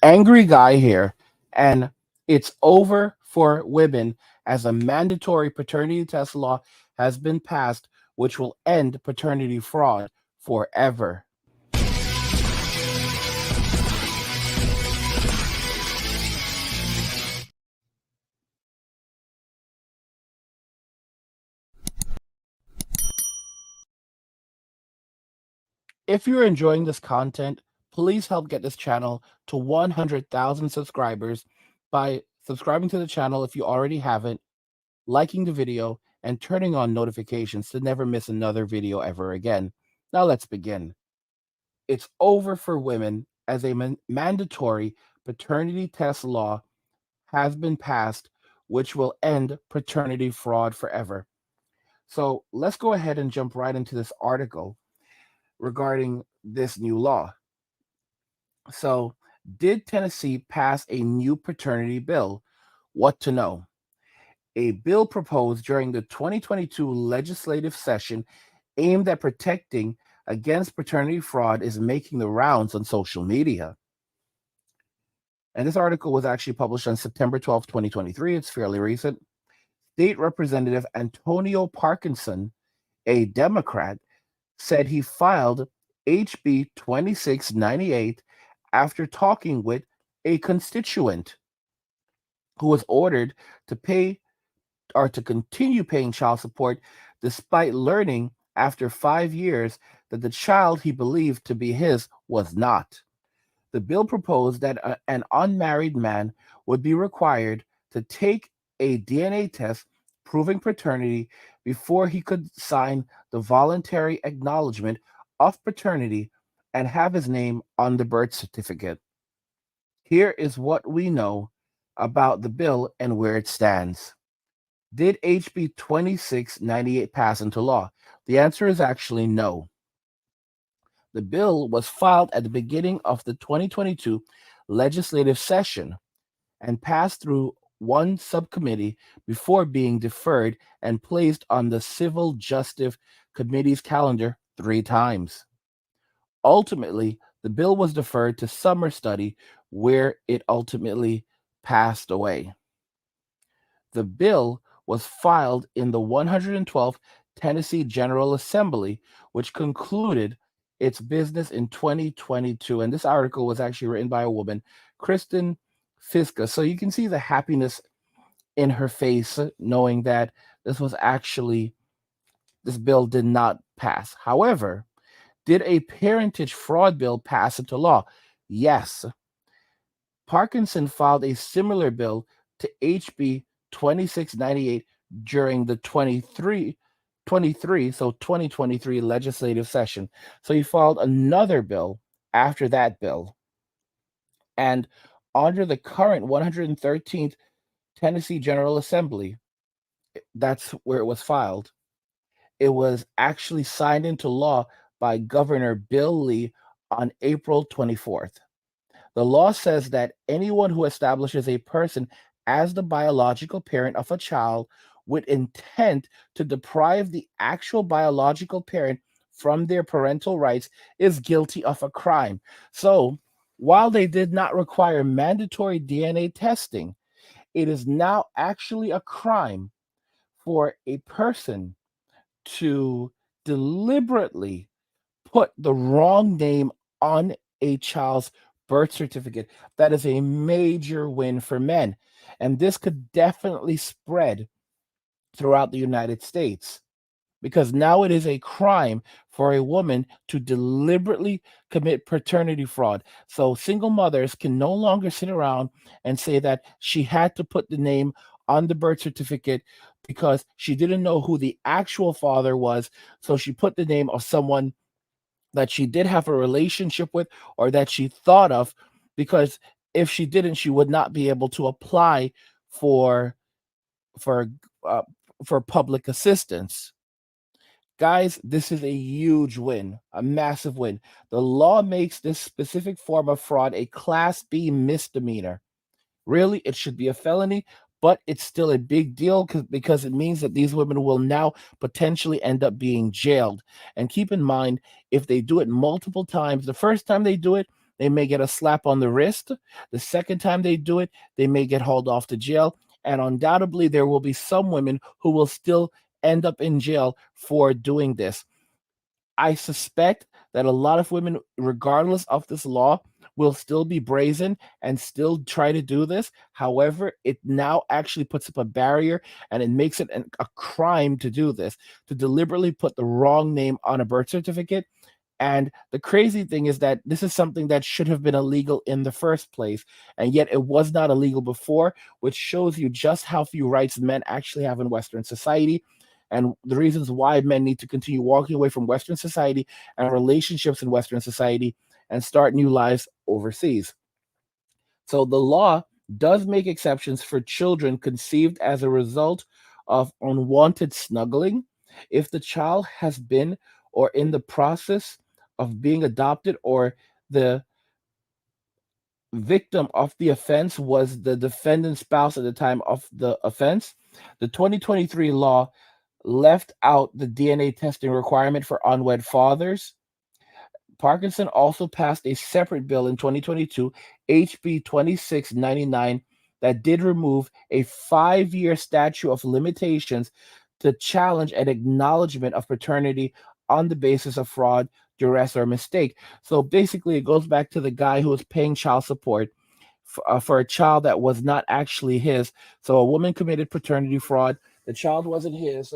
Angry guy here, and it's over for women as a mandatory paternity test law has been passed, which will end paternity fraud forever. If you're enjoying this content, please help get this channel to 100,000 subscribers by subscribing to the channel if you already haven't, liking the video, and turning on notifications to never miss another video ever again. Now let's begin. It's over for women as a mandatory paternity test law has been passed, which will end paternity fraud forever. So let's go ahead and jump right into this article regarding this new law. So, did Tennessee pass a new paternity bill? What to know? A bill proposed during the 2022 legislative session aimed at protecting against paternity fraud is making the rounds on social media. And this article was actually published on September 12th, 2023. It's fairly recent. State Representative Antonio Parkinson, a Democrat, said he filed HB 2698 after talking with a constituent who was ordered to pay or to continue paying child support despite learning after 5 years that the child he believed to be his was not. The bill proposed that an unmarried man would be required to take a DNA test proving paternity before he could sign the voluntary acknowledgement of paternity and have his name on the birth certificate. Here is what we know about the bill and where it stands. Did HB 2698 pass into law? The answer is actually no. The bill was filed at the beginning of the 2022 legislative session and passed through one subcommittee before being deferred and placed on the Civil Justice Committee's calendar 3 times. Ultimately, the bill was deferred to summer study, where it ultimately passed away. The bill was filed in the 112th Tennessee General Assembly, which concluded its business in 2022. And this article was actually written by a woman, Kristen Fiska. So you can see the happiness in her face, knowing that this bill did not pass. However, did a parentage fraud bill pass into law? Yes. Parkinson filed a similar bill to HB 2698 during the 2023 legislative session. So he filed another bill after that bill. And under the current 113th Tennessee General Assembly, that's where it was filed. It was actually signed into law by Governor Bill Lee on April 24th. The law says that anyone who establishes a person as the biological parent of a child with intent to deprive the actual biological parent from their parental rights is guilty of a crime. So, while they did not require mandatory DNA testing, it is now actually a crime for a person to deliberately put the wrong name on a child's birth certificate. That is a major win for men. And this could definitely spread throughout the United States because now it is a crime for a woman to deliberately commit paternity fraud. So single mothers can no longer sit around and say that she had to put the name on the birth certificate because she didn't know who the actual father was. So she put the name of someone that she did have a relationship with or that she thought of, because if she didn't, she would not be able to apply for for uh, for public assistance. Guys, this is a huge win, a massive win. The law makes this specific form of fraud a Class B misdemeanor. Really, it should be a felony, but it's still a big deal because it means that these women will now potentially end up being jailed. And keep in mind, if they do it multiple times, the first time they do it, they may get a slap on the wrist. The second time they do it, they may get hauled off to jail. And undoubtedly, there will be some women who will still end up in jail for doing this. I suspect that a lot of women, regardless of this law, will still be brazen and still try to do this. However, it now actually puts up a barrier and it makes it a crime to do this, to deliberately put the wrong name on a birth certificate. And the crazy thing is that this is something that should have been illegal in the first place, and yet it was not illegal before, which shows you just how few rights men actually have in Western society, and the reasons why men need to continue walking away from Western society and relationships in Western society and start new lives overseas. So the law does make exceptions for children conceived as a result of unwanted snuggling if the child has been or in the process of being adopted, or the victim of the offense was the defendant's spouse at the time of the offense. The 2023 law left out the DNA testing requirement for unwed fathers. Parkinson also passed a separate bill in 2022, HB 2699, that did remove a 5-year statute of limitations to challenge an acknowledgement of paternity on the basis of fraud, duress, or mistake. So basically, it goes back to the guy who was paying child support for a child that was not actually his. So a woman committed paternity fraud. The child wasn't his.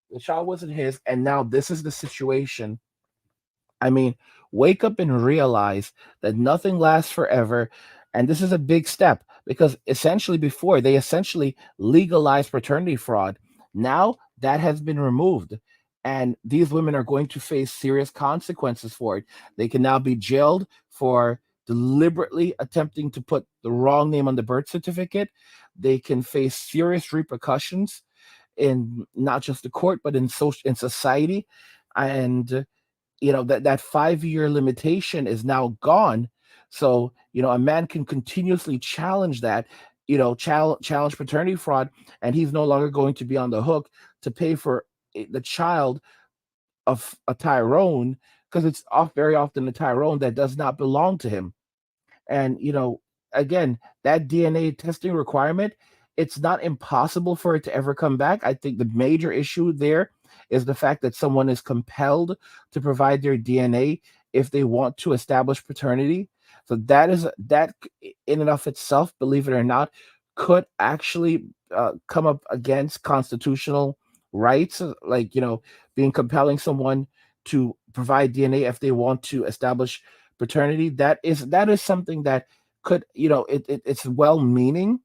The child wasn't his. And now this is the situation. I mean, wake up and realize that nothing lasts forever. And this is a big step because essentially before they essentially legalized paternity fraud. Now that has been removed. And these women are going to face serious consequences for it. They can now be jailed for deliberately attempting to put the wrong name on the birth certificate. They can face serious repercussions in not just the court, but in society. And that 5-year limitation is now gone. So a man can continuously challenge that, challenge paternity fraud, and he's no longer going to be on the hook to pay for the child of a Tyrone, because it's very often a Tyrone that does not belong to him. And again, that DNA testing requirement, it's not impossible for it to ever come back. I think the major issue there is the fact that someone is compelled to provide their DNA if they want to establish paternity. So that in and of itself, believe it or not, could actually come up against constitutional rights, like being compelling someone to provide DNA if they want to establish paternity. That is something that could, it's well meaning.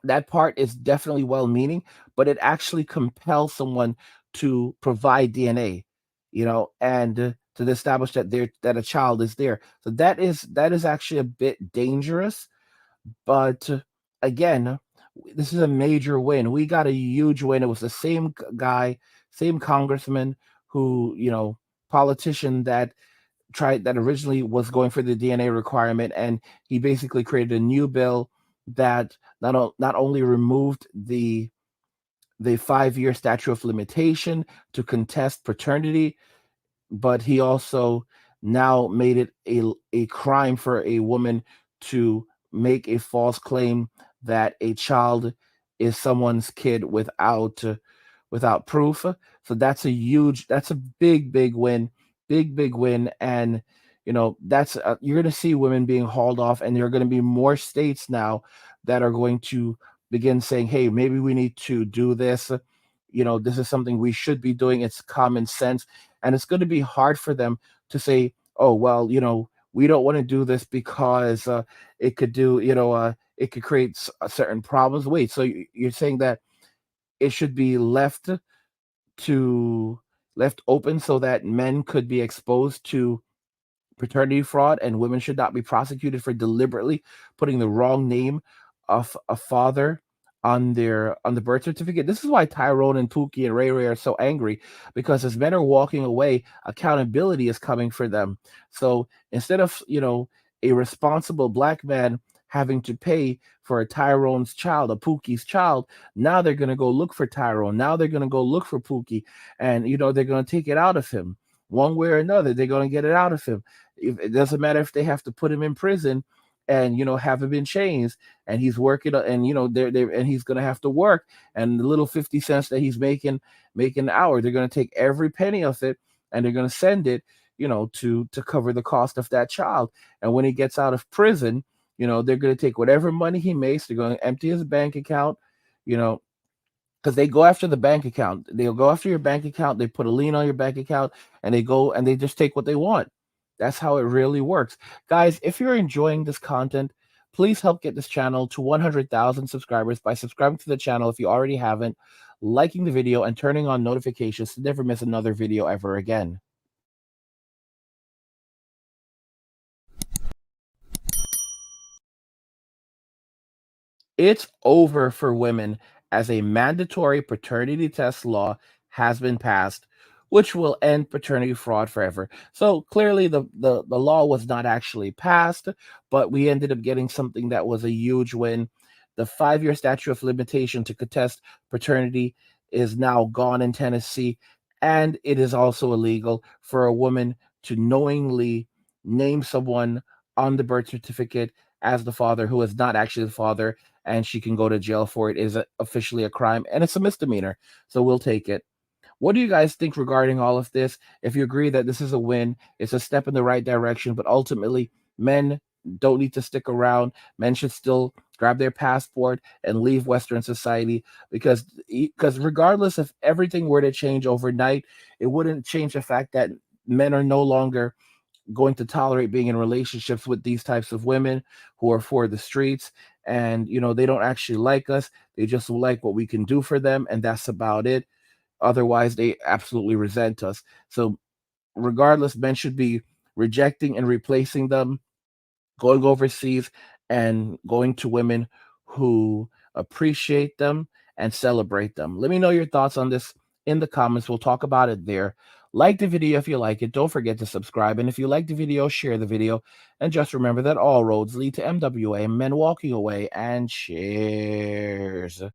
That part is definitely well meaning, but it actually compels someone to provide DNA, and to establish that a child is there. So that is actually a bit dangerous. But again, this is a major win. We got a huge win. It was the same guy, same congressman who, politician that originally was going for the DNA requirement, and he basically created a new bill that not only removed the 5-year statute of limitation to contest paternity, but he also now made it a crime for a woman to make a false claim that a child is someone's kid without proof. So that's a big win, big win. And that's you're going to see women being hauled off, and there are going to be more states now that are going to begin saying, hey, maybe we need to do this. This is something we should be doing. It's common sense. And it's going to be hard for them to say, oh, well, we don't want to do this because it could do, it could create certain problems. Wait, so you're saying that it should be to left open so that men could be exposed to paternity fraud, and women should not be prosecuted for deliberately putting the wrong name of a father on the birth certificate? This is why Tyrone and Pookie and Ray Ray are so angry, because as men are walking away, accountability is coming for them. So instead of a responsible black man having to pay for a Tyrone's child, a Pookie's child, now they're going to go look for Tyrone. Now they're going to go look for Pookie, and they're going to take it out of him one way or another. They're going to get it out of him. It doesn't matter if they have to put him in prison and have him in chains, and he's working, and they're and he's gonna have to work, and the little 50 cents that he's making an hour, they're gonna take every penny of it, and they're gonna send it, to cover the cost of that child. And when he gets out of prison, they're gonna take whatever money he makes, they're gonna empty his bank account, you know, because they go after the bank account. They'll go after your bank account. They put a lien on your bank account, and they go and they just take what they want. That's how it really works. Guys, if you're enjoying this content, please help get this channel to 100,000 subscribers by subscribing to the channel if you already haven't, liking the video, and turning on notifications to never miss another video ever again. It's over for women, as a mandatory paternity test law has been passed, which will end paternity fraud forever. So clearly, the law was not actually passed, but we ended up getting something that was a huge win. The 5-year statute of limitation to contest paternity is now gone in Tennessee, and it is also illegal for a woman to knowingly name someone on the birth certificate as the father who is not actually the father, and she can go to jail for it. It is officially a crime, and it's a misdemeanor. So we'll take it. What do you guys think regarding all of this? If you agree that this is a win, it's a step in the right direction, but ultimately, men don't need to stick around. Men should still grab their passport and leave Western society, because regardless if everything were to change overnight, it wouldn't change the fact that men are no longer going to tolerate being in relationships with these types of women who are for the streets, and they don't actually like us. They just like what we can do for them, and that's about it. Otherwise, they absolutely resent us. So regardless, men should be rejecting and replacing them, going overseas and going to women who appreciate them and celebrate them. Let me know your thoughts on this in the comments. We'll talk about it there. Like the video if you like it. Don't forget to subscribe. And if you like the video, share the video. And just remember that all roads lead to MWA, men walking away. And cheers.